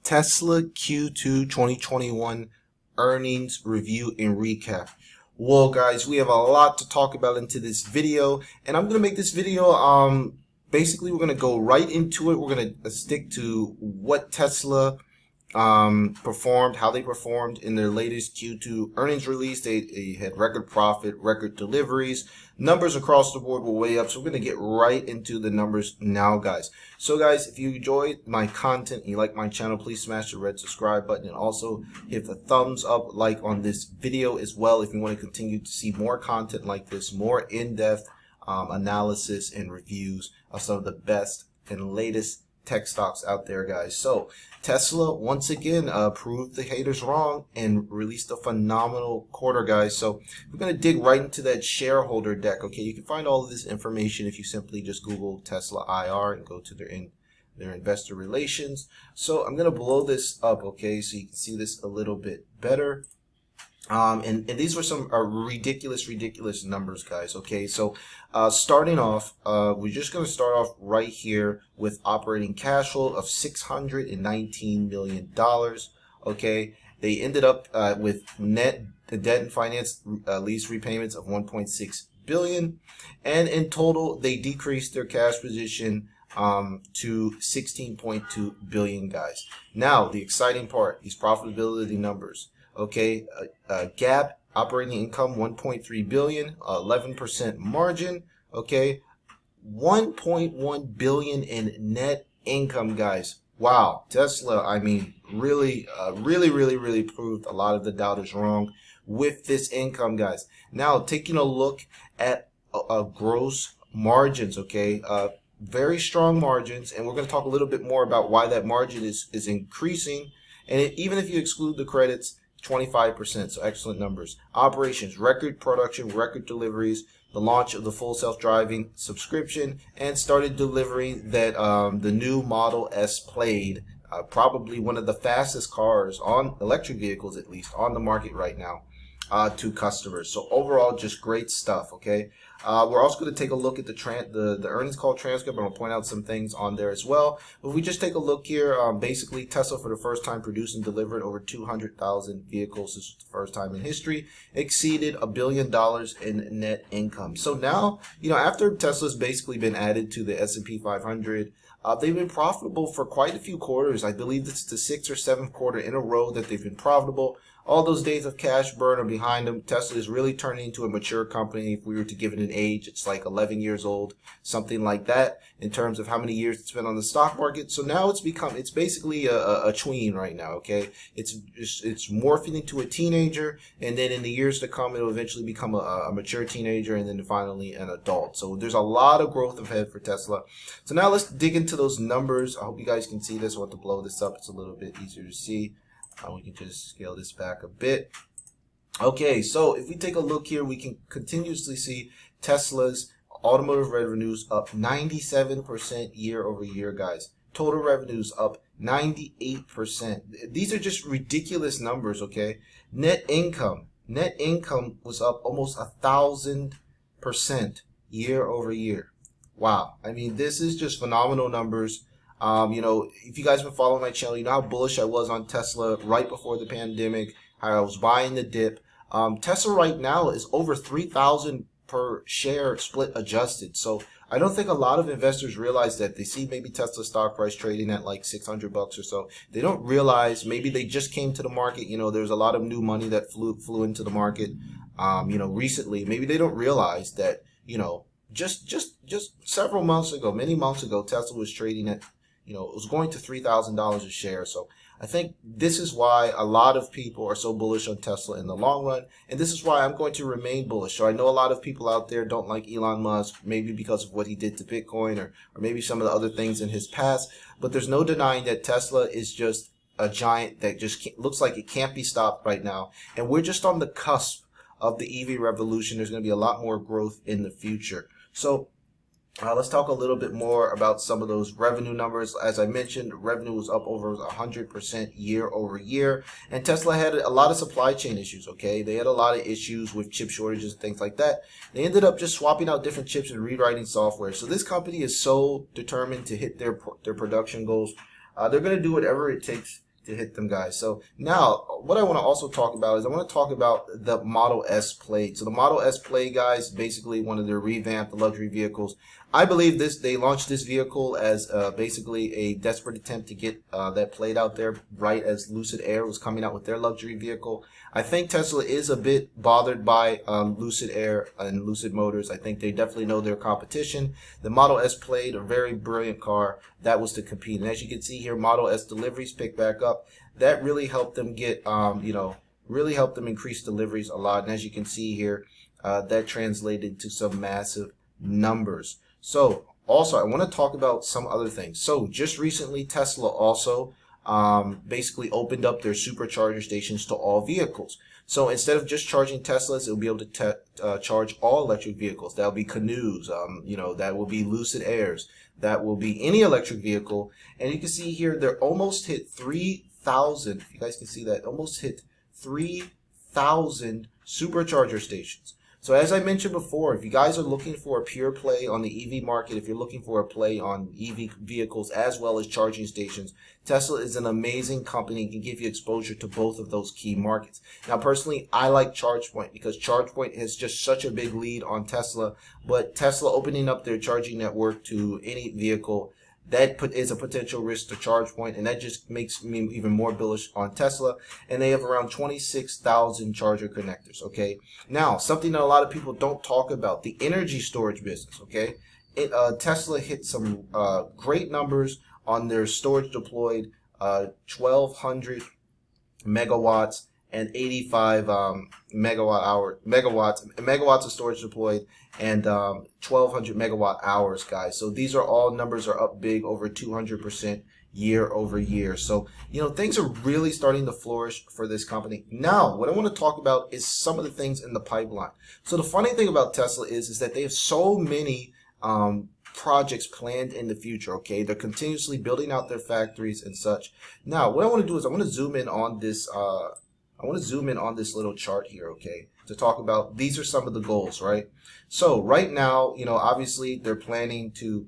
Tesla Q2 2021 earnings review and recap. Well, guys, we have a lot to talk about into this video, and I'm going to make this video, basically we're going to go right into it. We're going to stick to what Tesla performed, how they performed in their latest Q2 earnings release. They had record profit, record deliveries, numbers across the board were way up. So we're going to get right into the numbers now, guys. So guys, if you enjoyed my content and you like my channel, please smash the red subscribe button and also hit the thumbs up like on this video as well if you want to continue to see more content like this, more in-depth analysis and reviews of some of the best and latest tech stocks out there, guys. So Tesla once again proved the haters wrong and released a phenomenal quarter, guys. So we're going to dig right into that shareholder deck. Okay, you can find all of this information if you simply just Google Tesla IR and go to their investor relations. So I'm going to blow this up, okay, so you can see this a little bit better. And these were some ridiculous numbers, guys. Okay, so starting off, we're just going to start off right here with operating cash flow of $619 million. Okay, they ended up with net debt and finance lease repayments of $1.6 billion, and in total they decreased their cash position to $16.2 billion, guys. Now the exciting part, these profitability numbers. Okay, GAAP operating income $1.3 billion, 11% margin. Okay, $1.1 billion in net income, guys. Wow, Tesla, I mean, really proved a lot of the doubters wrong with this income, guys. Now taking a look at gross margins. Okay, very strong margins, and we're going to talk a little bit more about why that margin is increasing. And even if you exclude the credits, 25%, so excellent numbers. Operations, record production, record deliveries, the launch of the full self-driving subscription, and started delivering that the new Model S Plaid, probably one of the fastest cars on electric vehicles, at least on the market right now, to customers. So overall, just great stuff. Okay, we're also going to take a look at the earnings call transcript. I'm going to point out some things on there as well. But if we just take a look here, basically Tesla for the first time produced and delivered over 200,000 vehicles. This was the first time in history, exceeded $1 billion in net income. So now, you know, after Tesla's basically been added to the S&P 500, they've been profitable for quite a few quarters. I believe this is the 6th or 7th quarter in a row that they've been profitable. All those days of cash burn are behind them. Tesla is really turning into a mature company. If we were to give it an age, it's like 11 years old, something like that, in terms of how many years it's been on the stock market. So now it's basically a tween right now. Okay, it's morphing into a teenager, and then in the years to come, it'll eventually become a mature teenager, and then finally an adult. So there's a lot of growth ahead for Tesla. So now let's dig into those numbers. I hope you guys can see this. I want to blow this up. It's a little bit easier to see. We can just scale this back a bit. Okay, so if we take a look here, we can continuously see Tesla's automotive revenues up 97% year over year, guys. Total revenues up 98%. These are just ridiculous numbers, okay? Net income was up almost 1,000% year over year. Wow, I mean, this is just phenomenal numbers. You know, if you guys have been following my channel, you know how bullish I was on Tesla right before the pandemic, how I was buying the dip. Tesla right now is over 3,000 per share split adjusted. So I don't think a lot of investors realize that. They see maybe Tesla stock price trading at like $600 or so. They don't realize, maybe they just came to the market. You know, there's a lot of new money that flew into the market, you know, recently. Maybe they don't realize that, you know, just several months ago, many months ago, Tesla was trading at, you know, it was going to $3,000 a share. So I think this is why a lot of people are so bullish on Tesla in the long run. And this is why I'm going to remain bullish. So I know a lot of people out there don't like Elon Musk, maybe because of what he did to Bitcoin or maybe some of the other things in his past. But there's no denying that Tesla is just a giant that just looks like it can't be stopped right now. And we're just on the cusp of the EV revolution. There's going to be a lot more growth in the future. So let's talk a little bit more about some of those revenue numbers. As I mentioned, revenue was up over 100% year over year. And Tesla had a lot of supply chain issues, okay? They had a lot of issues with chip shortages and things like that. They ended up just swapping out different chips and rewriting software. So this company is so determined to hit their production goals. They're going to do whatever it takes hit them, guys. So now what I want to also talk about is I want to talk about the Model S Plaid. So the Model S Plaid, guys, basically one of their revamped luxury vehicles. I believe they launched this vehicle as basically a desperate attempt to get that Plaid out there right as Lucid Air was coming out with their luxury vehicle. I think Tesla is a bit bothered by Lucid Air and Lucid Motors. I think they definitely know their competition. The Model S Plaid, a very brilliant car that was to compete. And as you can see here, Model S Deliveries picked back up. That really helped them get, really helped them increase deliveries a lot. And as you can see here, that translated to some massive numbers. So also, I want to talk about some other things. So just recently, Tesla also basically opened up their supercharger stations to all vehicles. So instead of just charging Teslas, it'll be able to charge all electric vehicles. That'll be Canoes, that will be Lucid Airs, that will be any electric vehicle. And you can see here, they're almost hit 3,000. If you guys can see that, almost hit 3,000 supercharger stations. So as I mentioned before, if you guys are looking for a pure play on the EV market, if you're looking for a play on EV vehicles as well as charging stations, Tesla is an amazing company and can give you exposure to both of those key markets. Now, personally, I like ChargePoint because ChargePoint has just such a big lead on Tesla, but Tesla opening up their charging network to any vehicle, that is a potential risk to ChargePoint, and that just makes me even more bullish on Tesla. And they have around 26,000 charger connectors. Okay, now something that a lot of people don't talk about: the energy storage business. Okay, Tesla hit some great numbers on their storage deployed, 1,200 megawatts and 85 megawatts of storage deployed, and 1,200 megawatt hours, guys. So these are all numbers are up big, over 200% year over year. So, things are really starting to flourish for this company. Now, what I want to talk about is some of the things in the pipeline. So the funny thing about Tesla is that they have so many projects planned in the future. Okay, they're continuously building out their factories and such. Now, what I want to do is I want to zoom in on this. I want to zoom in on this little chart here, okay, to talk about these are some of the goals, right? So right now, obviously they're planning to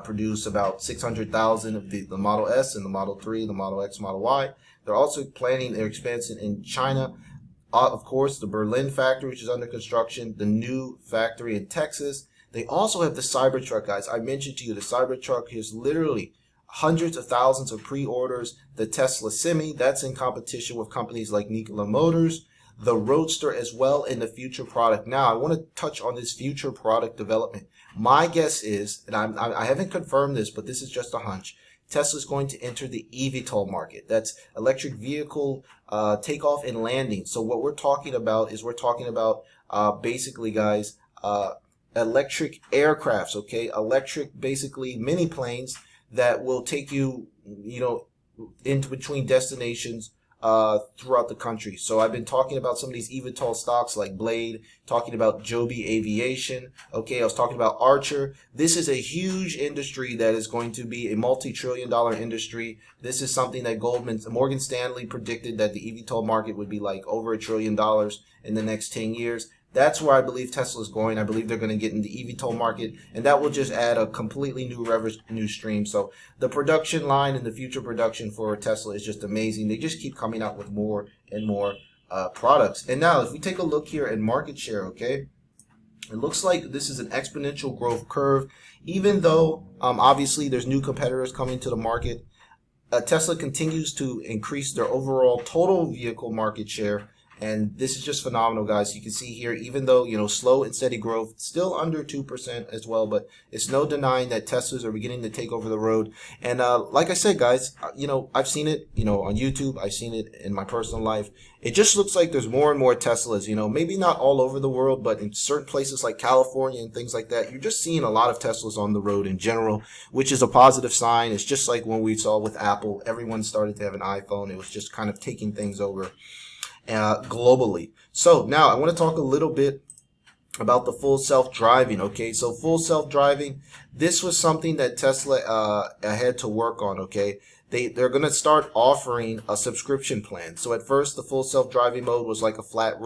produce about 600,000 of the Model S and the Model 3, the Model X, Model Y. They're also planning their expansion in China. Of course, the Berlin factory, which is under construction, the new factory in Texas. They also have the Cybertruck, guys. I mentioned to you the Cybertruck is literally hundreds of thousands of pre-orders. The Tesla Semi, that's in competition with companies like Nikola Motors. The Roadster as well in the future product. Now, I want to touch on this future product development. My guess is, and I haven't confirmed this, but this is just a hunch, Tesla is going to enter the eVTOL market. That's electric vehicle takeoff and landing. So what we're talking about is basically, guys, electric aircrafts, okay? Electric, basically, mini planes that will take you, into between destinations throughout the country. So I've been talking about some of these eVTOL stocks like Blade, talking about Joby Aviation. Okay, I was talking about Archer. This is a huge industry that is going to be a multi-trillion-dollar industry. This is something that Morgan Stanley predicted that the eVTOL market would be like over $1 trillion in the next 10 years. That's where I believe Tesla is going. I believe they're going to get in the eVTOL market, and that will just add a completely new revenue stream. So the production line and the future production for Tesla is just amazing. They just keep coming out with more and more products. And now, if we take a look here at market share, okay, it looks like this is an exponential growth curve. Even though, obviously, there's new competitors coming to the market, Tesla continues to increase their overall total vehicle market share. And this is just phenomenal, guys. You can see here, even though, slow and steady growth, still under 2% as well, but it's no denying that Teslas are beginning to take over the road. And like I said, guys, I've seen it, on YouTube. I've seen it in my personal life. It just looks like there's more and more Teslas, maybe not all over the world, but in certain places like California and things like that, you're just seeing a lot of Teslas on the road in general, which is a positive sign. It's just like when we saw with Apple, everyone started to have an iPhone. It was just kind of taking things over globally. So now I want to talk a little bit about the full self-driving. Okay, so full self-driving, this was something that Tesla had to work on. Okay, they're going to start offering a subscription plan. So at first, the full self-driving mode was like a flat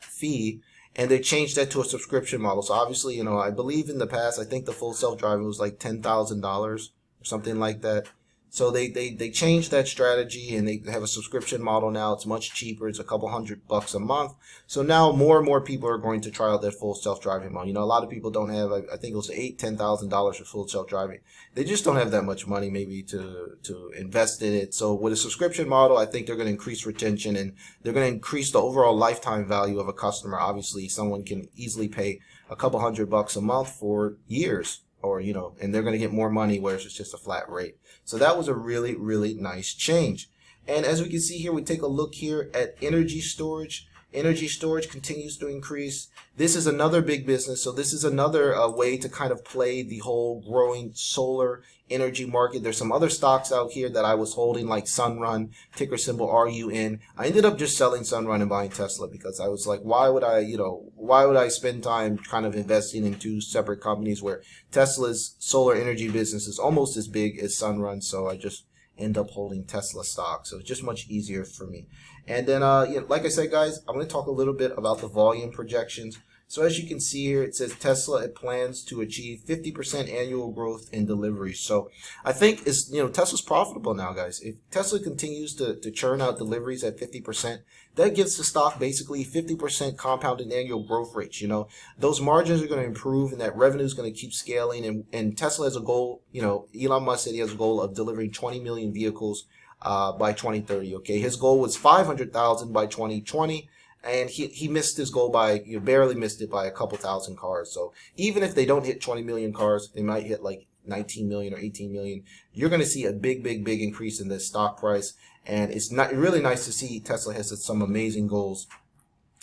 fee, and they changed that to a subscription model. So obviously, I believe in the past, I think the full self-driving was like $10,000. or something like that. So they changed that strategy, and they have a subscription model now. It's much cheaper. It's a couple $100 a month. So now more and more people are going to try out that full self-driving model. You know, a lot of people don't have, I think it was $8,000-$10,000 for full self-driving. They just don't have that much money maybe to invest in it. So with a subscription model, I think they're going to increase retention, and they're going to increase the overall lifetime value of a customer. Obviously, someone can easily pay a couple $100 a month for years, or, you know, and they're going to get more money, whereas it's just a flat rate. So that was a really, really nice change. And as we can see here, we take a look here at energy storage. Energy storage continues to increase. This is another big business. So this is another way to kind of play the whole growing solar energy market. There's some other stocks out here that I was holding, like Sunrun, ticker symbol RUN. I ended up just selling Sunrun and buying Tesla, because I was like, why would I spend time kind of investing in two separate companies where Tesla's solar energy business is almost as big as Sunrun? So I just end up holding Tesla stock. So it's just much easier for me. And then, like I said, guys, I'm going to talk a little bit about the volume projections. So as you can see here, it says Tesla, it plans to achieve 50% annual growth in deliveries. So I think Tesla's profitable now, guys. If Tesla continues to churn out deliveries at 50%, that gives the stock basically 50% compounded annual growth rates. You know, those margins are going to improve, and that revenue is going to keep scaling. And Tesla has a goal, Elon Musk said he has a goal of delivering 20 million vehicles by 2030. Okay, his goal was 500,000 by 2020. And he missed his goal by, barely missed it by a couple thousand cars. So even if they don't hit 20 million cars, they might hit like 19 million or 18 million. You're going to see a big increase in this stock price. And it's really nice to see Tesla has some amazing goals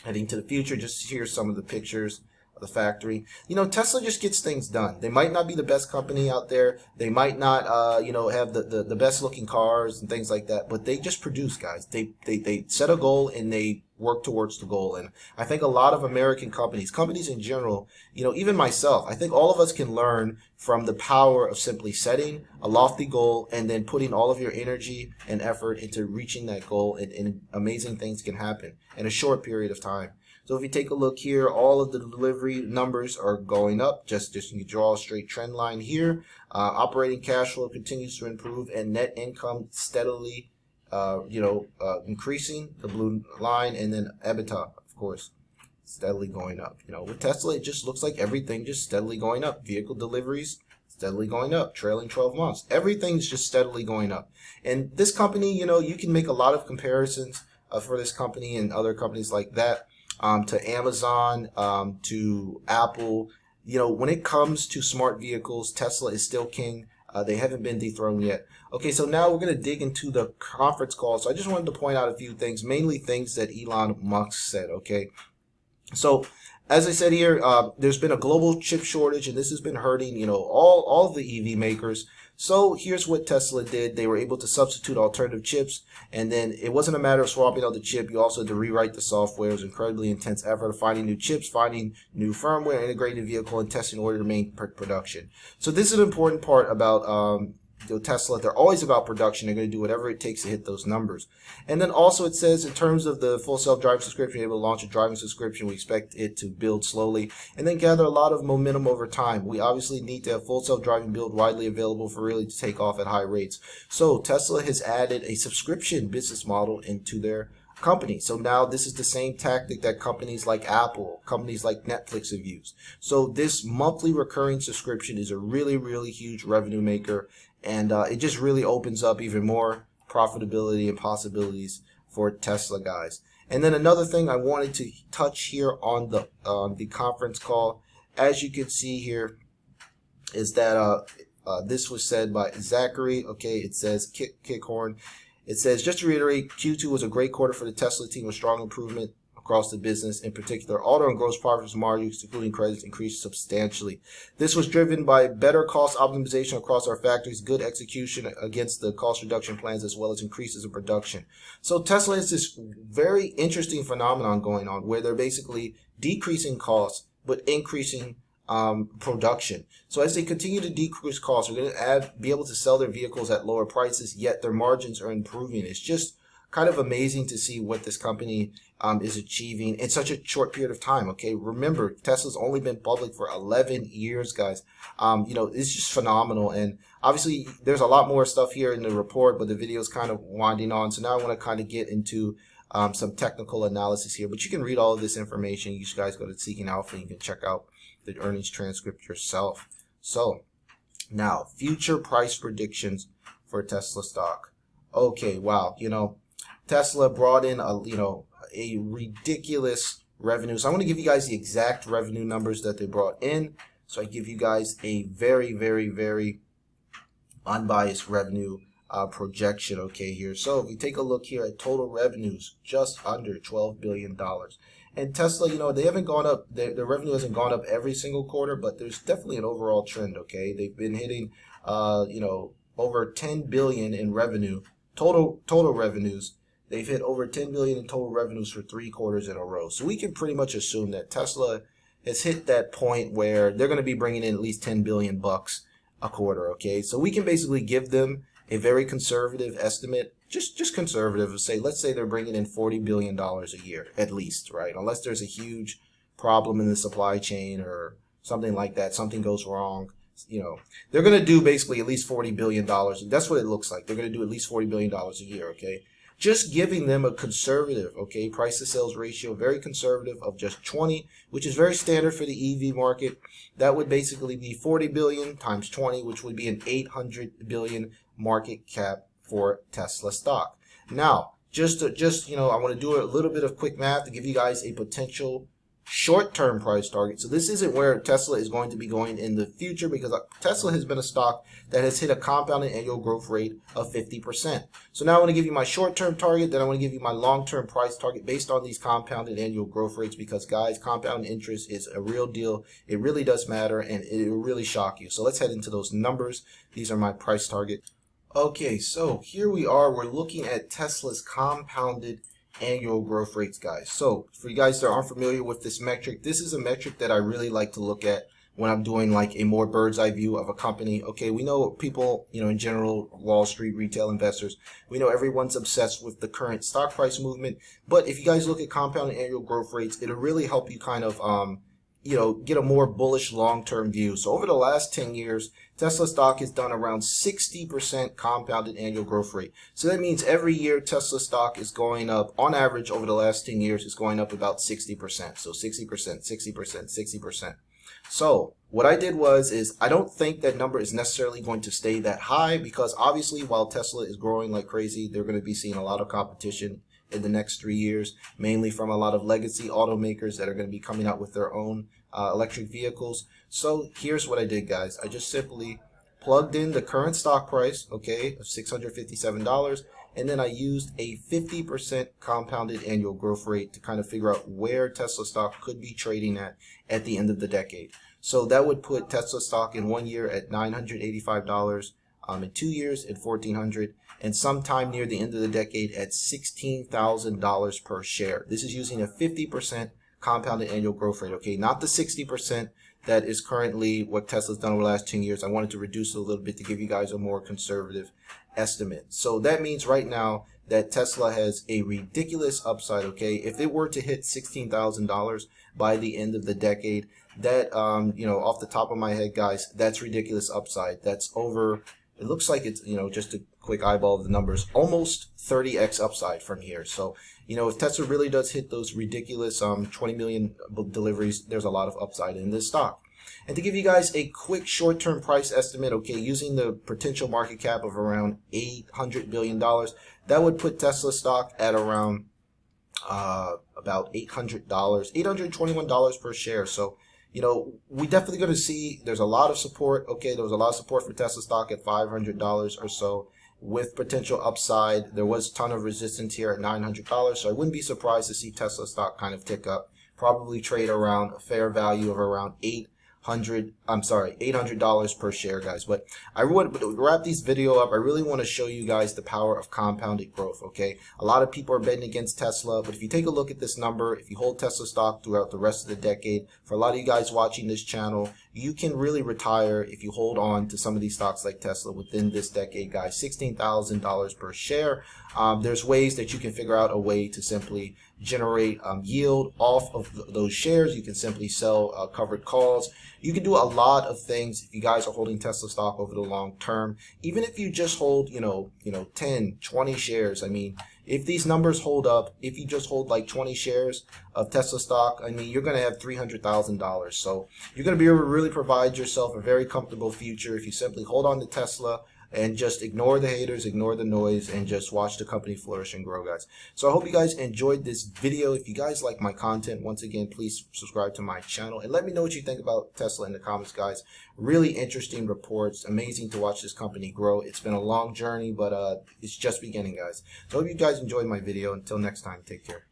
heading to the future. Just here's some of the pictures of the factory. Tesla just gets things done. They might not be the best company out there. They might not, have the best looking cars and things like that, but they just produce, guys. They set a goal and they work towards the goal. And I think a lot of American companies in general, even myself, I think all of us can learn from the power of simply setting a lofty goal and then putting all of your energy and effort into reaching that goal, and amazing things can happen in a short period of time. So if you take a look here, all of the delivery numbers are going up. Just you draw a straight trend line here. Operating cash flow continues to improve, and net income steadily increasing, the blue line, and then EBITDA, of course, steadily going up. With Tesla, it just looks like everything just steadily going up. Vehicle deliveries steadily going up, trailing 12 months. Everything's just steadily going up. And this company, you can make a lot of comparisons for this company and other companies like that, to Amazon, to Apple. When it comes to smart vehicles, Tesla is still king. They haven't been dethroned yet. Okay, so now we're going to dig into the conference call. So I just wanted to point out a few things, mainly things that Elon Musk said, okay? So as I said here, there's been a global chip shortage, and this has been hurting, all of the EV makers. So here's what Tesla did. They were able to substitute alternative chips, and then it wasn't a matter of swapping out the chip. You also had to rewrite the software. It was incredibly intense effort of finding new chips, finding new firmware, integrating the vehicle, and testing in order to maintain production. So this is an important part about Tesla. They're always about production. They're going to do whatever it takes to hit those numbers. And then also it says, in terms of the full self-driving subscription, able to launch a driving subscription, we expect it to build slowly and then gather a lot of momentum over time. We obviously need to have full self-driving build widely available for really to take off at high rates. So Tesla has added a subscription business model into their company. So now this is the same tactic that companies like Apple, companies like Netflix have used. So this monthly recurring subscription is a really, really huge revenue maker, and it just really opens up even more profitability and possibilities for Tesla, guys. And then another thing I wanted to touch here on the conference call, as you can see here, is that this was said by Zachary. Okay, it says Kickhorn. It says, just to reiterate, Q2 was a great quarter for the Tesla team with strong improvement across the business. In particular, auto and gross profits margins, including credits, increased substantially. This was driven by better cost optimization across our factories, good execution against the cost reduction plans, as well as increases in production. So Tesla has this very interesting phenomenon going on where they're basically decreasing costs but increasing production. So as they continue to decrease costs, they're going to be able to sell their vehicles at lower prices, yet their margins are improving. It's just kind of amazing to see what this company is achieving in such a short period of time. Okay, remember, Tesla's only been public for 11 years, guys. It's just phenomenal. And obviously, there's a lot more stuff here in the report, but the video is kind of winding on. So now I want to kind of get into some technical analysis here. But you can read all of this information. You guys go to Seeking Alpha and you can check out the earnings transcript yourself. So now, future price predictions for Tesla stock. Okay, wow, Tesla brought in a ridiculous revenue. So I want to give you guys the exact revenue numbers that they brought in. So I give you guys a very, very, very unbiased revenue projection, okay, here. So if you take a look here at total revenues, just under $12 billion. And Tesla, they haven't gone up, their revenue hasn't gone up every single quarter, but there's definitely an overall trend, okay? They've been hitting, over 10 billion in revenue, total revenues. They've hit over 10 billion in total revenues for 3 quarters in a row. So we can pretty much assume that Tesla has hit that point where they're going to be bringing in at least 10 billion bucks a quarter, okay? So we can basically give them a very conservative estimate, just conservative, let's say they're bringing in $40 billion a year, at least, right? Unless there's a huge problem in the supply chain or something like that, something goes wrong. They're going to do basically at least $40 billion. That's what it looks like. They're going to do at least $40 billion a year, okay? Just giving them a conservative, okay, price to sales ratio, very conservative of just 20, which is very standard for the EV market. That would basically be 40 billion times 20, which would be an 800 billion market cap for Tesla stock. Now, I want to do a little bit of quick math to give you guys a potential short-term price target. So this isn't where Tesla is going to be going in the future, because Tesla has been a stock that has hit a compounded annual growth rate of 50%. So now I want to give you my short-term target, then I want to give you my long-term price target based on these compounded annual growth rates, because guys, compound interest is a real deal. It really does matter, and it will really shock you. So let's head into those numbers. These are my price target. Okay, so here we are. We're looking at Tesla's compounded annual growth rates, guys. So for you guys that aren't familiar with this metric, this is a metric that I really like to look at when I'm doing like a more bird's eye view of a company. Okay, we know people, in general, Wall Street, retail investors, we know everyone's obsessed with the current stock price movement. But if you guys look at compounded annual growth rates, it'll really help you kind of, get a more bullish long-term view. So over the last 10 years, Tesla stock has done around 60% compounded annual growth rate. So that means every year Tesla stock is going up, on average over the last 10 years, is going up about 60%. So 60%, 60%, 60%. So what I did is I don't think that number is necessarily going to stay that high, because obviously while Tesla is growing like crazy, they're going to be seeing a lot of competition in the next 3 years, mainly from a lot of legacy automakers that are going to be coming out with their own electric vehicles. So here's what I did, guys. I just simply plugged in the current stock price, okay, of $657, and then I used a 50% compounded annual growth rate to kind of figure out where Tesla stock could be trading at the end of the decade. So that would put Tesla stock in 1 year at $985, in 2 years at $1,400, and sometime near the end of the decade at $16,000 per share. This is using a 50% compounded annual growth rate, okay, not the 60% that is currently what Tesla's done over the last 10 years. I wanted to reduce it a little bit to give you guys a more conservative estimate. So that means right now that Tesla has a ridiculous upside, okay? If they were to hit $16,000 by the end of the decade, that, off the top of my head, guys, that's ridiculous upside. That's over, it looks like it's, just a quick eyeball of the numbers, almost 30x upside from here. So, if Tesla really does hit those ridiculous 20 million deliveries, there's a lot of upside in this stock. And to give you guys a quick short-term price estimate, okay, using the potential market cap of around $800 billion, that would put Tesla stock at around about $800, $821 per share. So, we definitely going to see there's a lot of support. Okay, there was a lot of support for Tesla stock at $500 or so with potential upside. There was a ton of resistance here at $900. So I wouldn't be surprised to see Tesla stock kind of tick up, probably trade around a fair value of around $800 I'm sorry, $800 per share, guys. But I would wrap this video up. I really want to show you guys the power of compounded growth, okay? A lot of people are betting against Tesla, but if you take a look at this number, if you hold Tesla stock throughout the rest of the decade, for a lot of you guys watching this channel, you can really retire if you hold on to some of these stocks like Tesla within this decade, guys. $16,000 per share. There's ways that you can figure out a way to simply generate yield off of those shares. You can simply sell covered calls. You can do a lot of things if you guys are holding Tesla stock over the long term. Even if you just hold, 10, 20 shares. I mean, if these numbers hold up, if you just hold like 20 shares of Tesla stock, I mean, you're going to have $300,000. So you're going to be able to really provide yourself a very comfortable future if you simply hold on to Tesla and just ignore the haters, ignore the noise, and just watch the company flourish and grow, guys. So I hope you guys enjoyed this video. If you guys like my content, once again, please subscribe to my channel and let me know what you think about Tesla in the comments, guys. Really interesting reports. Amazing to watch this company grow. It's been a long journey, but it's just beginning, guys. So I hope you guys enjoyed my video. Until next time, take care.